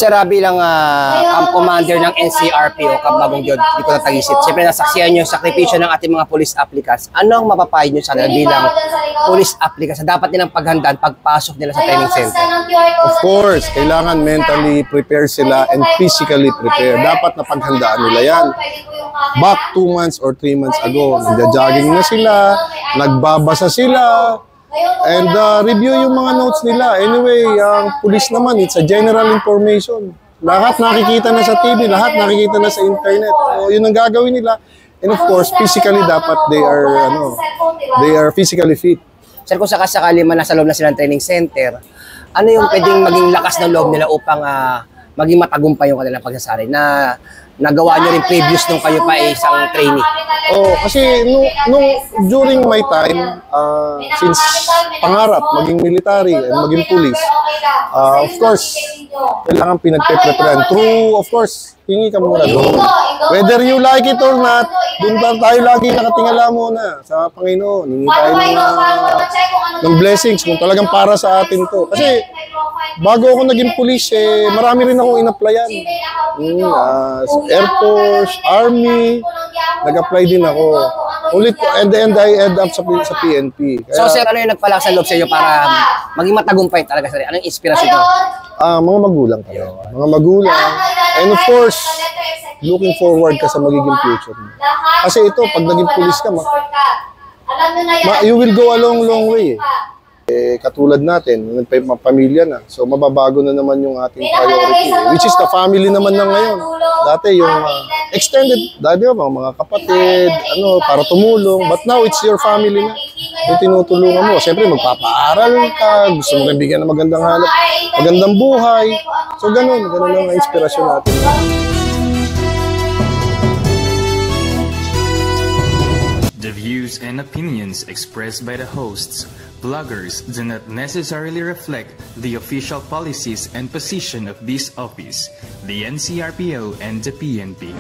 Sir, bilang camp commander ng NCRPO, Kabagong Diyod, di ko natagisip. Siyempre, nasaksiyan nyo sakripisyo ng ating mga police applicants. Ano ang mapapayo nyo sa kanila bilang police applicants na dapat nilang paghandaan pagpasok nila sa training center? Of course, kailangan mentally prepare sila and physically prepare. Dapat na paghandaan nila yan. Back 2 months or 3 months ago, nagja-jogging na sila, nagbabasa sila, and review yung mga notes nila. Anyway, ang police naman, it's a general information. Lahat nakikita na sa TV, lahat nakikita na sa internet. So, yun ang gagawin nila. And of course, physically dapat they are physically fit. Sir, kung sakasakali man nasa loob na silang training center, ano yung pwedeng maging lakas ng loob nila upang maging matagumpay yung kanilang pagsasari na nagawa nyo rin previous nung kayo pa isang trainee? Oh, kasi during my time, since pangarap maging military and maging police, of course, kailangan pinagpe-preparean. Through, of course, hingi ka muna doon. Whether you like it or not, doon tayo lagi nakatingala muna sa Panginoon. Hingi tayo ng blessings kung talagang para sa atin to. Kasi bago ako naging police, marami rin akong in-applyan. Air Force, Army, nag-apply din ako. And then I end up sa PNP. Kaya, so sir, ano yung nagpalakas ng loob sa iyo para maging matagumpay talaga sir? Anong inspirasyon nyo? Mga magulang kayo. Mga magulang. And of course, looking forward ka sa magiging future mo. Kasi ito, pag naging police ka, you will go a long way. Katulad natin, pamilya na. So, mababago na naman yung ating priority. Which is the family naman na ngayon. Dati yung extended, dati mga kapatid, para tumulong. But now, it's your family na. Yung tinutulungan mo. Siyempre, magpapaaral ka, gusto mo rin bigyan ng magandang buhay. So, ganun lang ang inspirasyon natin. The views and opinions expressed by the hosts, bloggers do not necessarily reflect the official policies and position of this office, the NCRPO and the PNP.